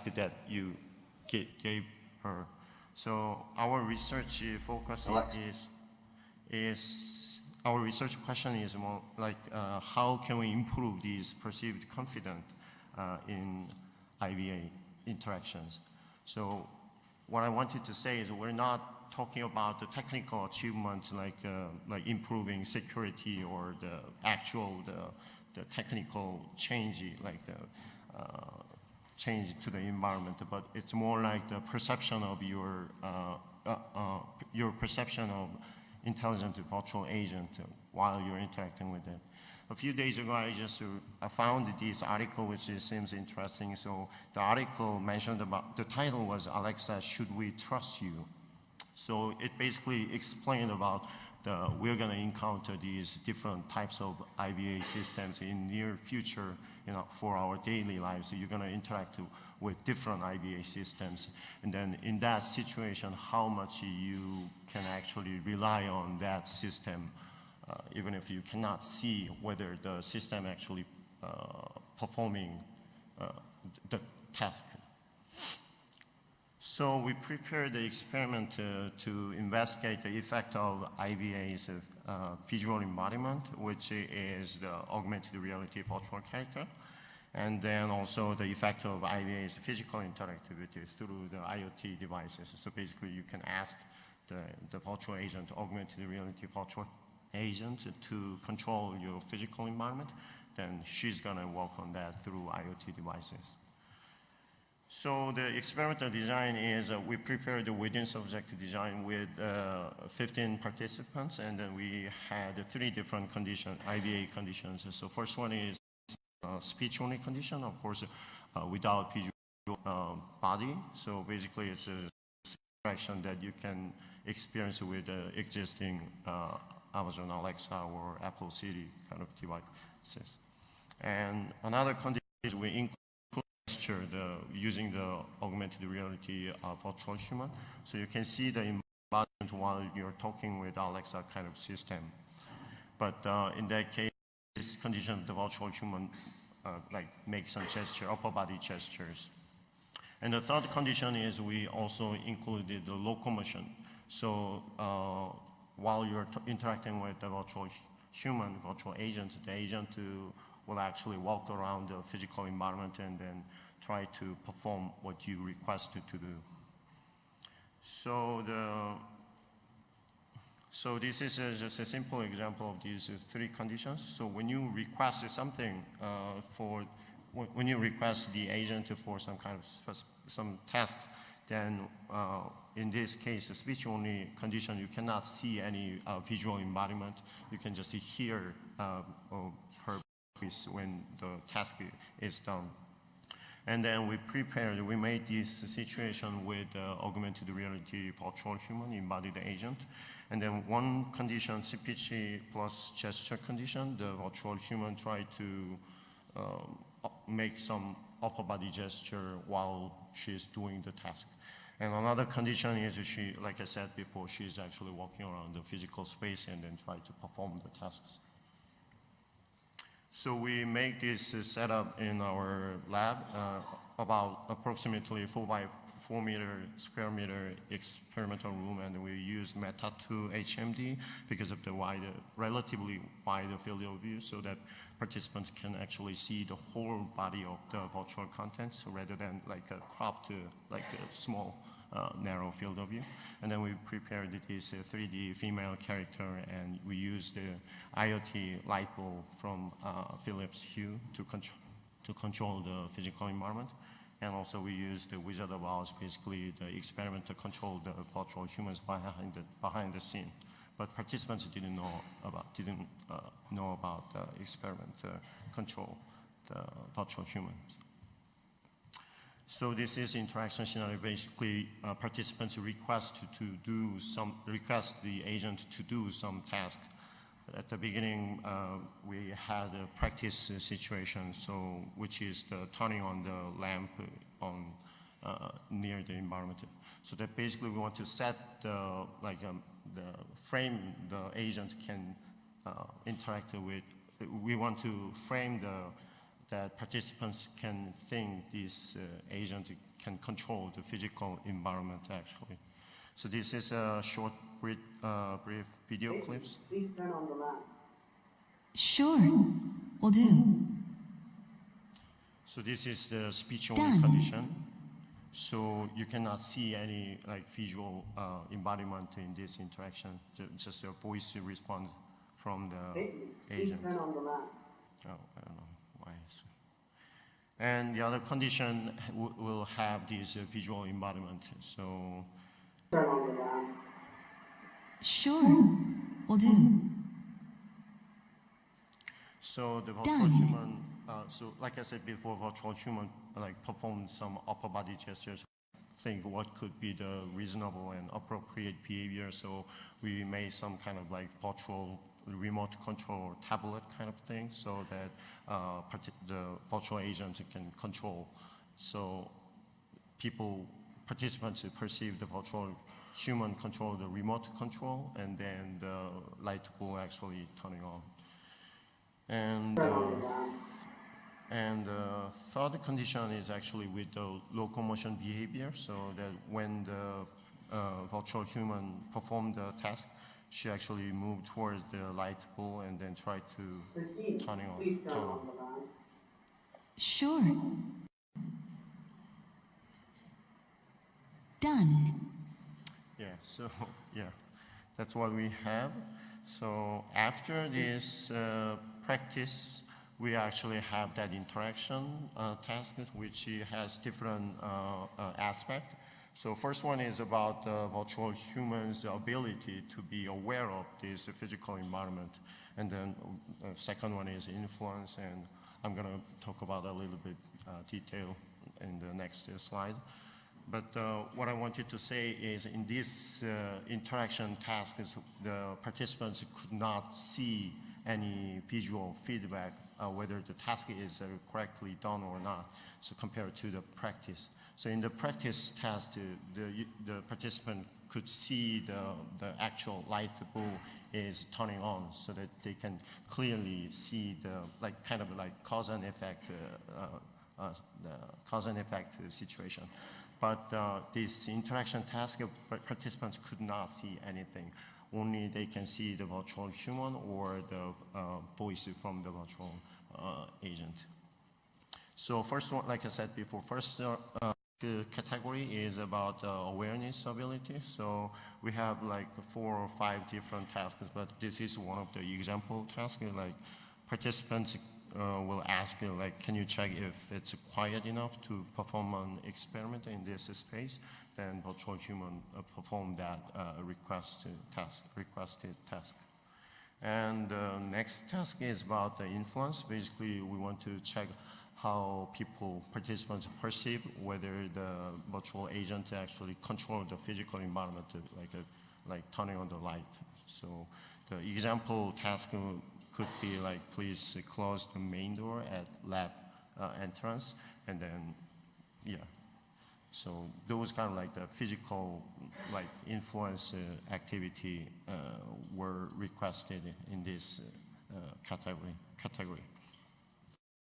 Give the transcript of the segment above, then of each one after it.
task that you gave her. So our research focus is our research question is more like how can we improve these perceived confidence in IVA interactions. So what I wanted to say is we're not talking about the technical achievement like improving security or the actual the technical change like the change to the environment, but it's more like the perception of your perception of intelligent virtual agent while you're interacting with it. A few days ago, I found this article which seems interesting. So the article mentioned about, the title was Alexa, Should We Trust You? So it basically explained about we're going to encounter these different types of IVA systems in near future, for our daily lives. So you're going to interact with different IVA systems. And then in that situation, how much you can actually rely on that system, even if you cannot see whether the system actually performing the task. So we prepared the experiment to investigate the effect of IVA's visual embodiment, which is the augmented reality virtual character, and then also the effect of IVA's physical interactivity through the IoT devices. So basically you can ask the virtual agent, augmented reality virtual agent, to control your physical environment, then she's gonna work on that through IoT devices. So the experimental design is we prepared the within subject design with 15 participants, and then we had 3 different conditions, IVA conditions. So first one is speech-only condition, of course, without visual body. So basically it's a interaction that you can experience with existing Amazon Alexa or Apple Siri kind of devices. And another condition is we include gesture using the augmented reality virtual human. So you can see the embodiment while you're talking with Alexa kind of system. But in that case, this condition, the virtual human like make some gesture, upper body gestures. And the third condition is we also included the locomotion. So while you're interacting with the virtual human, virtual agent, the agent will actually walk around the physical environment and then try to perform what you requested to do. So this is just a simple example of these 3 conditions. So when you request something when you request the agent for some kind of some tasks, then in this case, the speech-only condition, you cannot see any visual embodiment. You can just hear her voice when the task is done. And then we made this situation with augmented reality virtual human embodied agent. And then one condition, speech plus gesture condition, the virtual human tried to make some upper body gesture while she's doing the task. And another condition is she, like I said before, she's actually walking around the physical space and then try to perform the tasks. So we make this setup in our lab, about approximately 4 by 4 square meter experimental room, and we use Meta 2 HMD because of the relatively wide field of view, so that participants can actually see the whole body of the virtual content, so rather than like a cropped, like a small, narrow field of view. And then we prepared this 3D female character, and we used the IoT light bulb from Philips Hue to control the physical environment. And also we used the Wizard of Oz, basically the experiment to control the virtual humans behind the scene. But participants didn't know about the experiment to control the virtual humans. So this is interaction scenario. Basically, participants request the agent to do some task. At the beginning, we had a practice situation, which is the turning on the lamp near the environment. So that basically we want to set the frame the agent can interact with. We want to frame that participants can think this agent can control the physical environment actually. So this is a short, brief video clips. Please turn on the lamp. Sure, will do. So this is the speech-only condition. So you cannot see any like visual embodiment in this interaction, just a voice response from the agent. Please turn on the lamp. Oh, I don't know why. And the other condition will have this visual embodiment. So turn on the lamp. Sure, will do. So the virtual human, so like I said before, virtual human like perform some upper body gestures, think what could be the reasonable and appropriate behavior. So we made some kind of like virtual remote control or tablet kind of thing, so that the virtual agent can control. So participants perceive the virtual human control the remote control, and then the light bulb actually turning on. And the third condition is actually with the locomotion behavior, so that when the virtual human perform the task, she actually moved towards the light bulb and then try to turn it on. Please turn on the lamp. Sure. Done. Yeah, so yeah, that's what we have. So after this practice, we actually have that interaction task, which has different aspects. So first one is about the virtual human's ability to be aware of this physical environment. And then second one is influence, and I'm going to talk about a little bit detail in the next slide. But what I wanted to say is in this interaction task, the participants could not see any visual feedback whether the task is correctly done or not, so compared to the practice. So in the practice task, the participant could see the actual light bulb is turning on, so that they can clearly see the kind of cause and effect, the cause and effect situation. But this interaction task, participants could not see anything. Only they can see the virtual human or the voice from the virtual agent. So first one, like I said before, first category is about awareness ability. So we have like 4 or 5 different tasks, but this is one of the example tasks. Like participants will ask, like, can you check if it's quiet enough to perform an experiment in this space? Then virtual human perform that requested task. And the next task is about the influence. Basically, we want to check how participants perceive whether the virtual agent actually control the physical environment, like turning on the light. So the example task could be like, please close the main door at lab entrance, and then, yeah. So those kind of like the physical like influence activity were requested in this category.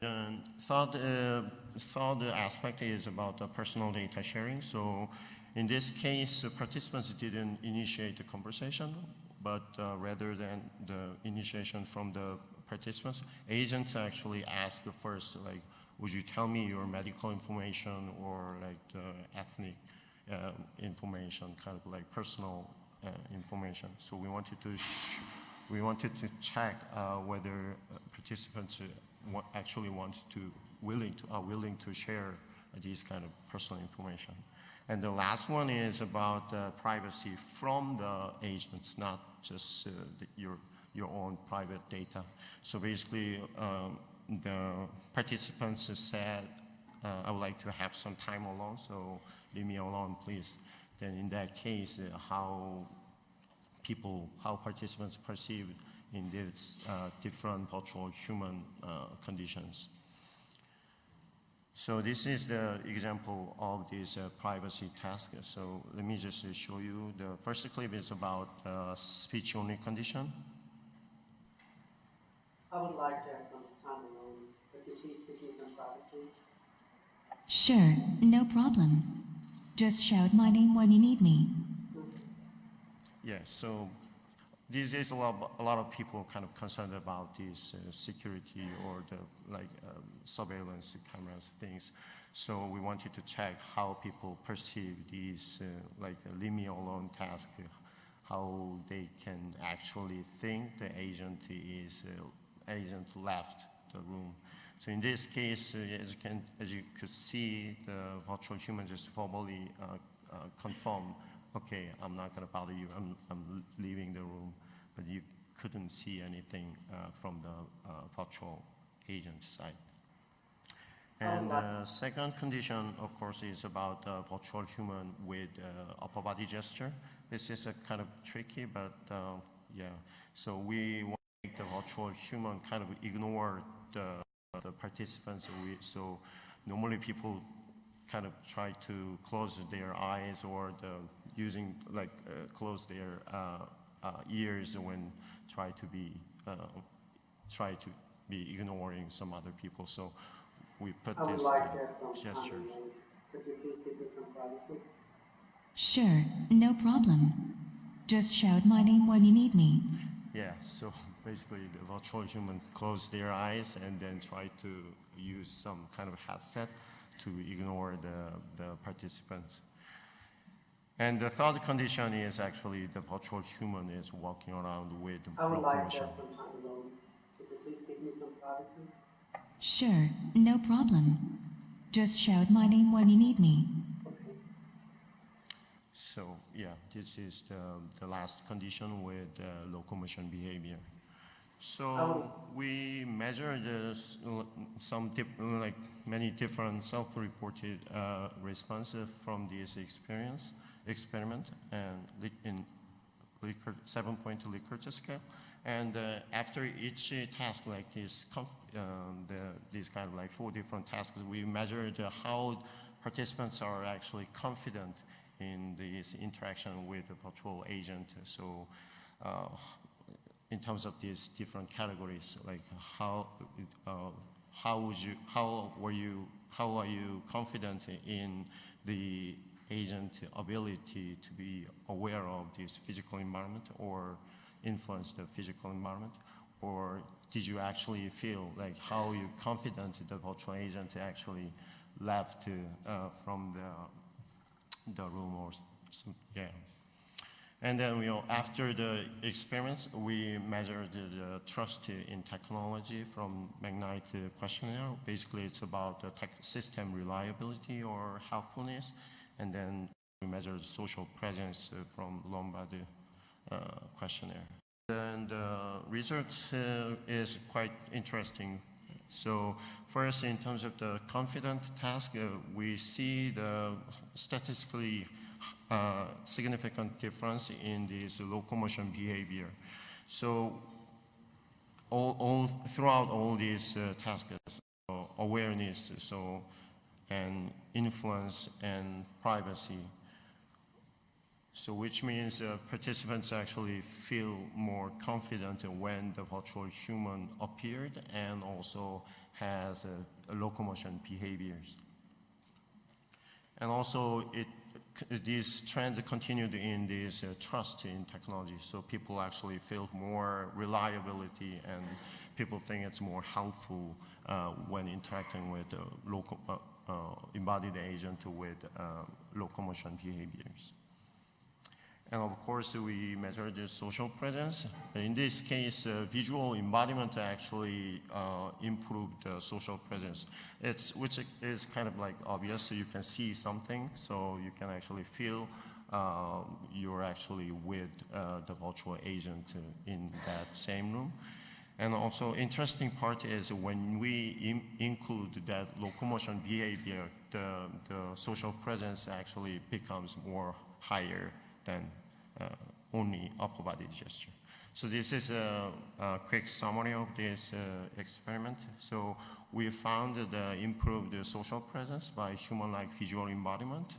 And third aspect is about personal data sharing. So in this case, participants didn't initiate the conversation, but rather than the initiation from the participants, agents actually asked first, like, would you tell me your medical information or like the ethnic information, kind of like personal information. So we wanted to check whether participants actually are willing to share these kind of personal information. And the last one is about privacy from the agents, not just your own private data. So basically, the participants said, I would like to have some time alone, so leave me alone, please. Then in that case, how participants perceive in these different virtual human conditions. So this is the example of this privacy task. So let me just show you. The first clip is about speech-only condition. I would like to have some time alone, but you please give me some privacy? Sure, no problem. Just shout my name when you need me. Yeah, so these days a lot of people kind of concerned about this security or the surveillance cameras things. So we wanted to check how people perceive these leave me alone task, how they can actually think the agent left the room. So in this case, as you could see, the virtual human just verbally confirmed, okay, I'm not going to bother you, I'm leaving the room, but you couldn't see anything from the virtual agent side. And the second condition, of course, is about virtual human with upper body gesture. This is a kind of tricky, but yeah. So we want to make the virtual human kind of ignore the participants. So normally people kind of try to close their eyes or close their ears when try to be ignoring some other people. So we put I would this like kind to have some of gesture. time. Could you please give me some privacy? Sure, no problem. Just shout my name when you need me. Yeah, so basically the virtual human close their eyes and then try to use some kind of headset to ignore the participants. And the third condition is actually the virtual human is walking around with I would like to locomotion. have some time alone. Could you please give me some privacy? Sure, no problem. Just shout my name when you need me. Okay. So yeah, this is the last condition with locomotion behavior. So we measured many different self-reported responses from this experiment and in 7-point Likert scale. And after each task like this, these kind of like 4 different tasks, we measured how participants are actually confident in this interaction with the virtual agent. So in terms of these different categories, like how are you confident in the agent ability to be aware of this physical environment or influence the physical environment, or did you actually feel like how you confident the virtual agent actually left from the room or some, yeah. And then after the experiments, we measured the trust in technology from McKnight questionnaire. Basically, it's about the system reliability or helpfulness, and then we measured social presence from Lombard questionnaire. And the result is quite interesting. So first, in terms of the confident task, we see the statistically significant difference in this locomotion behavior. So throughout all these tasks, awareness, and influence and privacy. So which means participants actually feel more confident when the virtual human appeared and also has locomotion behaviors. And also this trend continued in this trust in technology. So people actually feel more reliability and people think it's more helpful when interacting with embodied agent with locomotion behaviors. And of course, we measured the social presence. In this case, visual embodiment actually improved social presence. Which is kind of like obvious, so you can see something, so you can actually feel you're actually with the virtual agent in that same room. And also, interesting part is when we include that locomotion behavior, the social presence actually becomes more higher than only upper body gesture. So this is a quick summary of this experiment. So we found the improved social presence by human-like visual embodiment.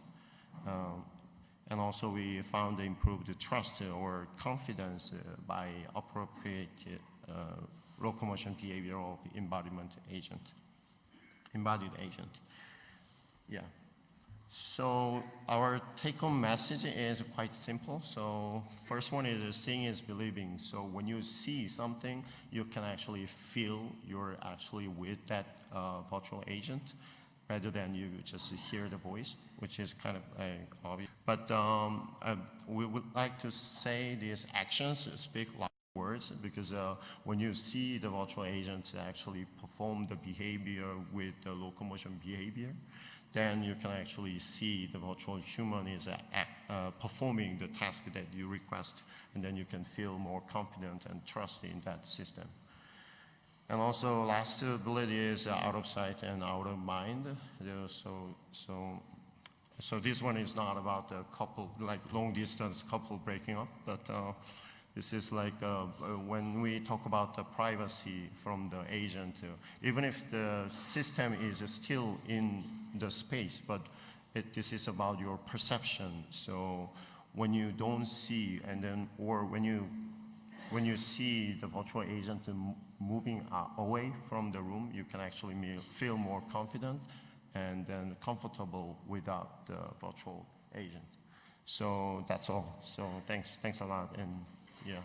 And also we found the improved trust or confidence by appropriate locomotion behavior of embodiment agent. embodied agent. Yeah. So our take-home message is quite simple. So first one is seeing is believing. So when you see something, you can actually feel you're actually with that virtual agent rather than you just hear the voice, which is kind of obvious. But we would like to say these actions speak loud words, because when you see the virtual agent actually perform the behavior with the locomotion behavior, then you can actually see the virtual human is performing the task that you request, and then you can feel more confident and trust in that system. And also, last ability is out of sight and out of mind. So this one is not about a couple, like long distance couple breaking up, but this is like when we talk about the privacy from the agent, even if the system is still in the space, but this is about your perception. So when you don't see, and then, or when you see the virtual agent moving away from the room, you can actually feel more confident and then comfortable without the virtual agent. So that's all. So thanks a lot, and yeah.